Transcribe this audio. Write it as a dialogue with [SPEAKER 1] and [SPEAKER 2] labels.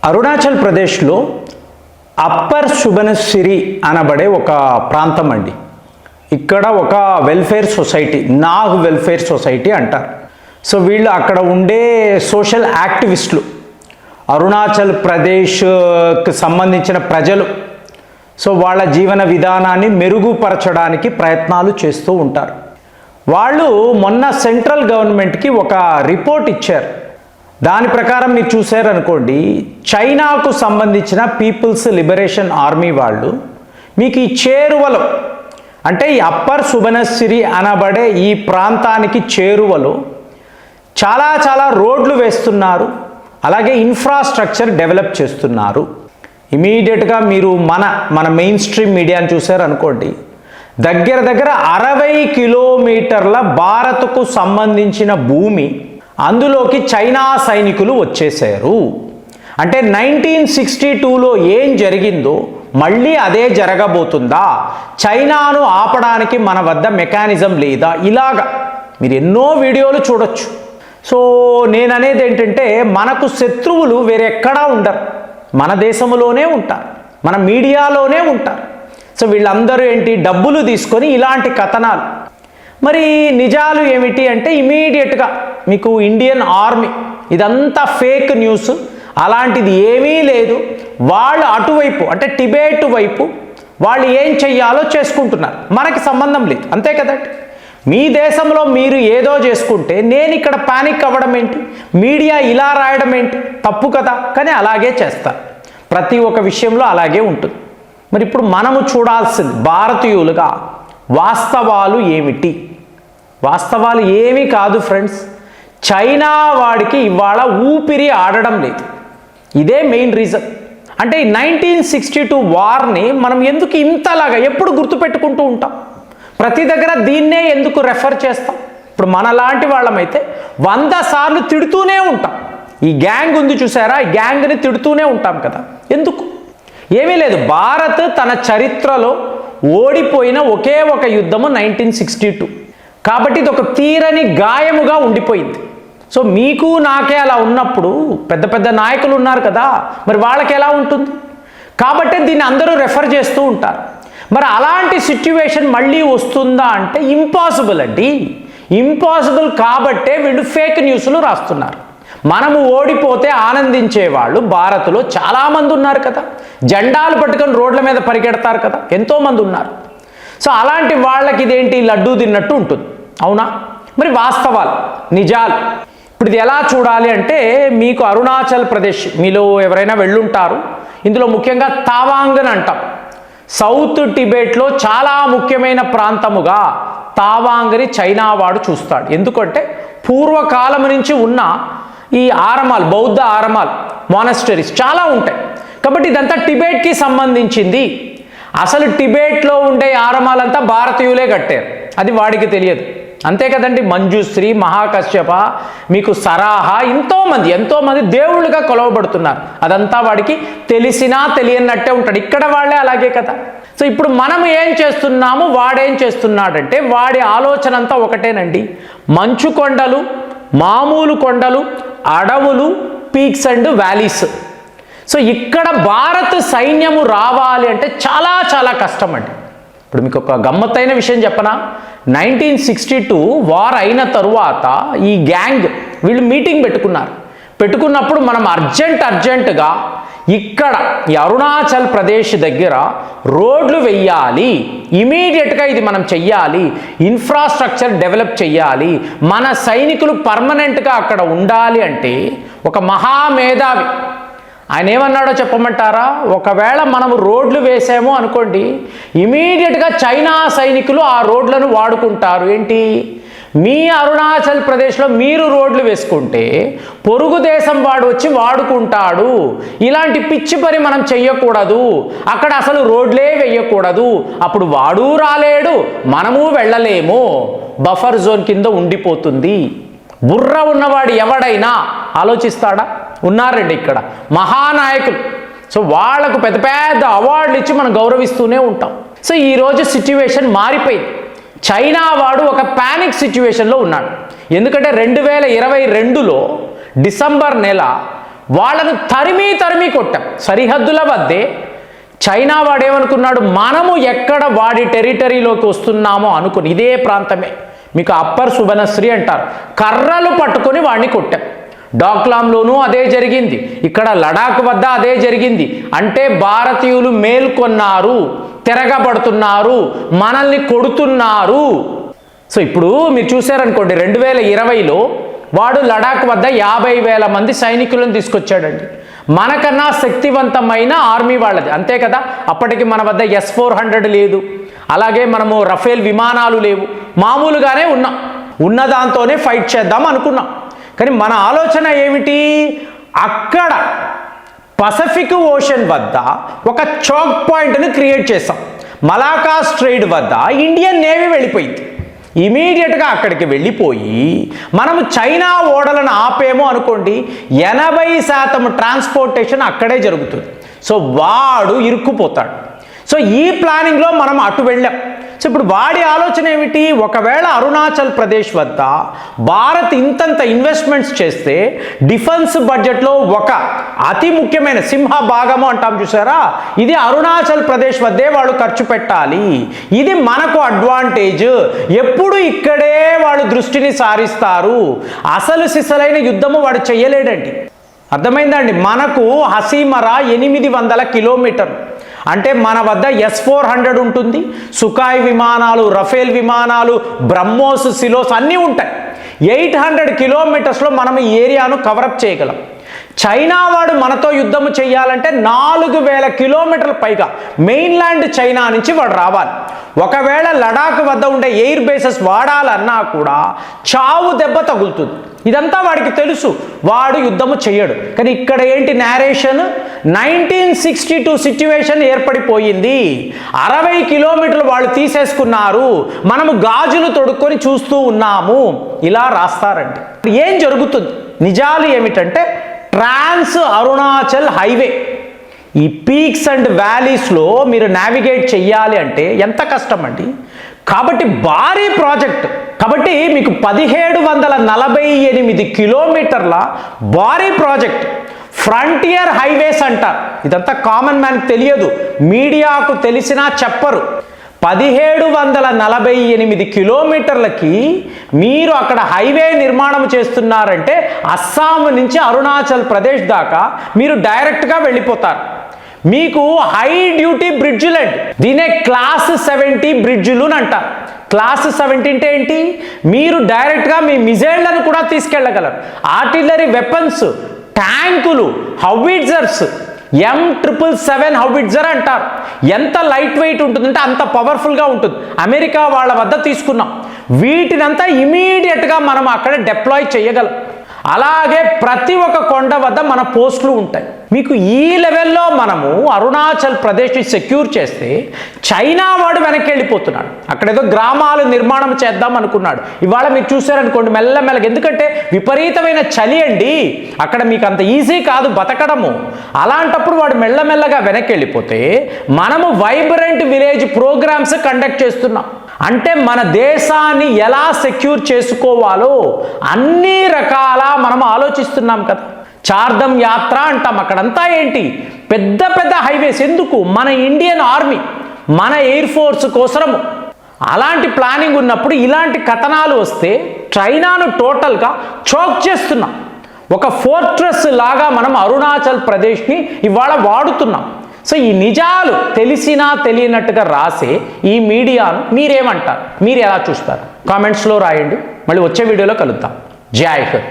[SPEAKER 1] అరుణాచల్ ప్రదేశ్లో అప్పర్ సుబనసిరి అనబడే ఒక ప్రాంతం అండి. ఇక్కడ ఒక welfare society, Nag welfare society అంటారు. సో వీళ్ళు అక్కడ ఉండే సోషల్ యాక్టివిస్టులు, అరుణాచల్ ప్రదేశ్కి సంబంధించిన ప్రజలు. సో వాళ్ళ జీవన విధానాన్ని మెరుగుపరచడానికి ప్రయత్నాలు చేస్తూ ఉంటారు. వాళ్ళు మొన్న సెంట్రల్ గవర్నమెంట్కి ఒక రిపోర్ట్ ఇచ్చారు. దాని ప్రకారం మీరు చూసారనుకోండి, చైనాకు సంబంధించిన పీపుల్స్ లిబరేషన్ ఆర్మీ వాళ్ళు మీకు ఈ చేరువలో, అంటే ఈ అప్పర్ సుబనసిరి అనబడే ఈ ప్రాంతానికి చేరువలో చాలా రోడ్లు వేస్తున్నారు, అలాగే ఇన్ఫ్రాస్ట్రక్చర్ డెవలప్ చేస్తున్నారు. ఇమీడియట్గా మీరు మన మెయిన్ స్ట్రీమ్ మీడియాని చూసారనుకోండి, దగ్గర 60 కిలోమీటర్ల భారత్కు సంబంధించిన భూమి అందులోకి చైనా సైనికులు వచ్చేశారు. అంటే 1962లో ఏం జరిగిందో మళ్ళీ అదే జరగబోతుందా? చైనాను ఆపడానికి మన వద్ద మెకానిజం లేదా? ఇలాగా మీరు ఎన్నో వీడియోలు చూడొచ్చు. సో నేను అనేది ఏంటంటే, మనకు శత్రువులు వేరెక్కడా ఉండరు, మన దేశంలోనే ఉంటారు, మన మీడియాలోనే ఉంటారు. సో వీళ్ళందరూ ఏంటి, డబ్బులు తీసుకొని ఇలాంటి కథనాలు. మరి నిజాలు ఏమిటి అంటే, ఇమీడియట్గా మీకు ఇండియన్ ఆర్మీ ఇదంతా ఫేక్ న్యూస్, అలాంటిది ఏమీ లేదు. వాళ్ళు అటువైపు అంటే టిబెట్ వైపు వాళ్ళు ఏం చెయ్యాలో చేసుకుంటున్నారు, మనకి సంబంధం లేదు, అంతే కదండి. మీ దేశంలో మీరు ఏదో చేసుకుంటే నేను ఇక్కడ పానిక్ అవ్వడం ఏంటి, మీడియా ఇలా రాయడం ఏంటి? తప్పు కదా. కానీ అలాగే చేస్తారు, ప్రతి ఒక్క విషయంలో అలాగే ఉంటుంది. మరి ఇప్పుడు మనము చూడాల్సింది భారతీయులుగా వాస్తవాలు ఏమిటి? వాస్తవాలు ఏమీ కాదు ఫ్రెండ్స్. చైనా వాడికి ఇవాళ ఊపిరి ఆడడం లేదు, ఇదే మెయిన్ రీజన్. అంటే ఈ 1962 వార్ని మనం ఎందుకు ఇంతలాగా ఎప్పుడు గుర్తుపెట్టుకుంటూ ఉంటాం? ప్రతి దగ్గర దీన్నే ఎందుకు రెఫర్ చేస్తాం? ఇప్పుడు మనలాంటి వాళ్ళమైతే 100 సార్లు తిడుతూనే ఉంటాం. ఈ గ్యాంగ్ ఉంది చూసారా, ఈ గ్యాంగ్ని తిడుతూనే ఉంటాం కదా. ఎందుకు? ఏమీ లేదు. భారత్ తన చరిత్రలో ఓడిపోయిన ఒకే ఒక యుద్ధము 1962. కాబట్టి ఇది ఒక తీరని గాయముగా ఉండిపోయింది. సో మీకు నాకే అలా ఉన్నప్పుడు పెద్ద నాయకులు ఉన్నారు కదా, మరి వాళ్ళకి ఎలా ఉంటుంది? కాబట్టి దీన్ని అందరూ రెఫర్ చేస్తూ ఉంటారు. మరి అలాంటి సిచ్యువేషన్ మళ్ళీ వస్తుందా అంటే ఇంపాసిబుల్ అండి, ఇంపాసిబుల్. కాబట్టే వీళ్ళు ఫేక్ న్యూస్లు రాస్తున్నారు. మనము ఓడిపోతే ఆనందించేవాళ్ళు భారత్లో చాలామంది ఉన్నారు కదా, జెండాలు పట్టుకొని రోడ్ల మీద పరిగెడతారు కదా, ఎంతోమంది ఉన్నారు. సో అలాంటి వాళ్ళకి ఇదేంటి, లడ్డూ తిన్నట్టు ఉంటుంది, అవునా? మరి వాస్తవాలు, నిజాలు ఇప్పుడు ఇది ఎలా చూడాలి అంటే, మీకు అరుణాచల్ ప్రదేశ్ మీలో ఎవరైనా వెళ్ళుంటారు. ఇందులో ముఖ్యంగా తావాంగ్ అని అంటాం. సౌత్ టిబెట్లో చాలా ముఖ్యమైన ప్రాంతముగా తావాంగ్ని చైనా వాడు చూస్తాడు. ఎందుకంటే పూర్వకాలం నుంచి ఉన్న ఈ ఆరమాలు, బౌద్ధ ఆరమాలు, మానస్టరీస్ చాలా ఉంటాయి. కాబట్టి ఇదంతా టిబెట్కి సంబంధించింది. అసలు టిబెట్లో ఉండే ఆరమాలంతా భారతీయులే కట్టారు, అది వాడికి తెలియదు, అంతే కదండి. మంజుశ్రీ, మహాకశ్యప, మీకు సరాహ, ఎంతోమంది దేవుళ్ళుగా కొలవబడుతున్నారు. అదంతా వాడికి తెలిసినా తెలియనట్టే ఉంటాడు. ఇక్కడ వాళ్ళే అలాగే కదా. సో ఇప్పుడు మనం ఏం చేస్తున్నాము, వాడేం చేస్తున్నాడంటే, వాడి ఆలోచన అంతా ఒకటేనండి. మంచు కొండలు, మామూలు కొండలు, అడవులు, పీక్స్ అండ్ వ్యాలీస్. సో ఇక్కడ భారత్ సైన్యము రావాలి అంటే చాలా కష్టం అండి. ఇప్పుడు మీకు ఒక గమ్మత్తైన విషయం చెప్పనా, 1962 వార్ అయిన తరువాత ఈ గ్యాంగ్ వీళ్ళు మీటింగ్ పెట్టుకున్నప్పుడు మనం అర్జెంటుగా ఇక్కడ ఈ అరుణాచల్ ప్రదేశ్ దగ్గర రోడ్లు వెయ్యాలి, ఇమీడియట్గా ఇది మనం చెయ్యాలి, ఇన్ఫ్రాస్ట్రక్చర్ డెవలప్ చెయ్యాలి, మన సైనికులు పర్మనెంట్గా అక్కడ ఉండాలి అంటే ఒక మహామేధావి ఆయన ఏమన్నాడో చెప్పమంటారా? ఒకవేళ మనము రోడ్లు వేసాము అనుకోండి, ఇమీడియట్గా చైనా సైనికులు ఆ రోడ్లను వాడుకుంటారు. ఏంటి, మీ అరుణాచల్ ప్రదేశ్లో మీరు రోడ్లు వేసుకుంటే పొరుగు దేశం వాడు వచ్చి వాడుకుంటాడు. ఇలాంటి పిచ్చి పని మనం చెయ్యకూడదు, అక్కడ అసలు రోడ్లే వేయకూడదు. అప్పుడు వాడు రాలేడు, మనము వెళ్ళలేము, బఫర్ జోన్ కింద ఉండిపోతుంది. బుర్ర ఉన్నవాడు ఎవడైనా ఆలోచిస్తాడా? ఉన్నారండి ఇక్కడ మహానాయకులు. సో వాళ్లకు పెద్ద అవార్డులు ఇచ్చి మనం గౌరవిస్తూనే ఉంటాం. సో ఈరోజు సిచ్యువేషన్ మారిపోయింది. చైనా వాడు ఒక పానిక్ సిచ్యువేషన్లో ఉన్నాడు. ఎందుకంటే 2022లో డిసెంబర్ నెల వాళ్ళను తరిమి కొట్టాం. సరిహద్దుల వద్దే చైనా వాడేమనుకున్నాడు, మనము ఎక్కడ వాడి టెరిటరీలోకి వస్తున్నామో అనుకుని ఇదే ప్రాంతమే, మీకు అప్పర్ సుబనశ్రీ అంటారు, కర్రలు పట్టుకొని వాడిని కొట్టాం. డాక్లాంలోనూ అదే జరిగింది, ఇక్కడ లడాక్ వద్ద అదే జరిగింది. అంటే భారతీయులు మేల్కొన్నారు, తిరగబడుతున్నారు, మనల్ని కొడుతున్నారు. సో ఇప్పుడు మీరు చూశారనుకోండి, 2020లో వాడు లడాక్ వద్ద 50,000 మంది సైనికులను తీసుకొచ్చాడండి. మనకన్నా శక్తివంతమైన ఆర్మీ వాళ్ళది, అంతే కదా. అప్పటికి మన వద్ద S-400 లేదు, అలాగే మనము రఫేల్ విమానాలు లేవు, మామూలుగానే ఉన్న దాంతోనే ఫైట్ చేద్దాం అనుకున్నాం. కానీ మన ఆలోచన ఏమిటి, అక్కడ పసిఫిక్ ఓషన్ వద్ద ఒక చోక్ పాయింట్ని క్రియేట్ చేసాం. మలాకా స్ట్రైట్ వద్ద ఇండియన్ నేవీ వెళ్ళిపోయింది. ఇమీడియట్గా అక్కడికి వెళ్ళిపోయి మనము చైనా ఓడలను ఆపేమో అనుకోండి, 80% ట్రాన్స్పోర్టేషన్ అక్కడే జరుగుతుంది. సో వాడు ఇరుక్కుపోతాడు. సో ఈ ప్లానింగ్లో మనం అటు వెళ్ళాం. సో ఇప్పుడు వాడి ఆలోచన ఏమిటి, ఒకవేళ అరుణాచల్ ప్రదేశ్ వద్ద భారత్ ఇంతంత ఇన్వెస్ట్మెంట్స్ చేస్తే డిఫెన్స్ బడ్జెట్లో ఒక అతి ముఖ్యమైన సింహ భాగము అంటాం చూసారా, ఇది అరుణాచల్ ప్రదేశ్ వద్దే వాళ్ళు ఖర్చు పెట్టాలి, ఇది మనకు అడ్వాంటేజ్, ఎప్పుడు ఇక్కడే వాళ్ళు దృష్టిని సారిస్తారు, అసలు సిసలైన యుద్ధము వాడు చెయ్యలేడండి. అర్థమైందండి. మనకు హసీమరా 800 కిలోమీటర్లు, అంటే మన వద్ద S-400 ఉంటుంది, సుఖాయ్ విమానాలు, రఫేల్ విమానాలు, బ్రహ్మోస్, సిలోస్ అన్నీ ఉంటాయి. 800 కిలోమీటర్స్లో మనం ఈ ఏరియాను కవరప్ చేయగలం. చైనా వాడు మనతో యుద్ధము చేయాలంటే 4,000 కిలోమీటర్ల పైగా మెయిన్లాండ్ చైనా నుంచి వాడు రావాలి. ఒకవేళ లడాక్ వద్ద ఉండే ఎయిర్ బేసెస్ వాడాలన్నా కూడా చావు దెబ్బ తగులుతుంది. ఇదంతా వాడికి తెలుసు, వాడు యుద్ధము చెయ్యడు. కానీ ఇక్కడ ఏంటి నేరేషన్, 1962 సిచ్యువేషన్ ఏర్పడిపోయింది. 60 కిలోమీటర్లు వాళ్ళు తీసేసుకున్నారు, మనము గాజులు తొడుక్కొని చూస్తూ ఉన్నాము, ఇలా రాస్తారండి. ఏం జరుగుతుంది, నిజాలు ఏమిటంటే ట్రాన్స్ అరుణాచల్ హైవే, ఈ పీక్స్ అండ్ వ్యాలీస్లో మీరు నావిగేట్ చెయ్యాలి అంటే ఎంత కష్టం అండి. కాబట్టి భారీ ప్రాజెక్ట్, కాబట్టి మీకు 1748 కిలోమీటర్ల భారీ ప్రాజెక్ట్, ఫ్రంటియర్ హైవేస్ అంటారు. ఇదంతా కామన్ మ్యాన్కి తెలియదు, మీడియాకు తెలిసినా చెప్పరు. 1748 కిలోమీటర్లకి మీరు అక్కడ హైవే నిర్మాణం చేస్తున్నారంటే అస్సాం నుంచి అరుణాచల్ ప్రదేశ్ దాకా మీరు డైరెక్ట్గా వెళ్ళిపోతారు. మీకు హై డ్యూటీ బ్రిడ్జ్లు అండి, దీనే క్లాస్ 70 బ్రిడ్జ్లు అంటారు. క్లాస్ 70 అంటే ఏంటి, మీరు డైరెక్ట్గా మీ మిజైళ్లను కూడా తీసుకెళ్ళగలరు. ఆర్టిలరీ వెపన్స్, ట్యాంకులు, హౌవిట్జర్స్, M777 హౌవిట్జర్ అంటారు. ఎంత లైట్ వెయిట్ ఉంటుందంటే అంత పవర్ఫుల్గా ఉంటుంది. అమెరికా వాళ్ళ వద్ద తీసుకున్నాం. వీటినంతా ఇమీడియట్గా మనం అక్కడ డిప్లాయ్ చేయగలం. అలాగే ప్రతి ఒక్క కొండ వద్ద మన పోస్టులు ఉంటాయి. మీకు ఈ లెవెల్లో మనము అరుణాచల్ ప్రదేశ్ని సెక్యూర్ చేస్తే చైనా వాడు వెనక్కి వెళ్ళిపోతున్నాడు. అక్కడ ఏదో గ్రామాలు నిర్మాణం చేద్దాం అనుకున్నాడు. ఇవాళ మీరు చూసారనుకోండి మెల్లమెల్లగా, ఎందుకంటే విపరీతమైన చలి అండి అక్కడ, మీకు అంత ఈజీ కాదు బతకడము. అలాంటప్పుడు వాడు మెల్లమెల్లగా వెనక్కి వెళ్ళిపోతే మనము వైబ్రెంట్ విలేజ్ ప్రోగ్రామ్స్ కండక్ట్ చేస్తున్నాం. అంటే మన దేశాన్ని ఎలా సెక్యూర్ చేసుకోవాలో అన్ని రకాల మనం ఆలోచిస్తున్నాం కదా. చార్ధమ్ యాత్ర అంటాం, అక్కడంతా ఏంటి పెద్ద పెద్ద హైవేస్. ఎందుకు, మన ఇండియన్ ఆర్మీ, మన ఎయిర్ ఫోర్స్ కోసము. అలాంటి ప్లానింగ్ ఉన్నప్పుడు ఇలాంటి కథనాలు వస్తే చైనాను టోటల్గా చోక్ చేస్తున్నాం. ఒక ఫోర్ట్రెస్ లాగా మనం అరుణాచల్ ప్రదేశ్ని ఇవాళ వాడుతున్నాం. సో ఈ నిజాలు తెలిసినా తెలియనట్టుగా రాసే ఈ మీడియాను మీరేమంటారు, మీరు ఎలా చూస్తారు? కామెంట్స్లో రాయండి. మళ్ళీ వచ్చే వీడియోలో కలుద్దాం. జై హింద్.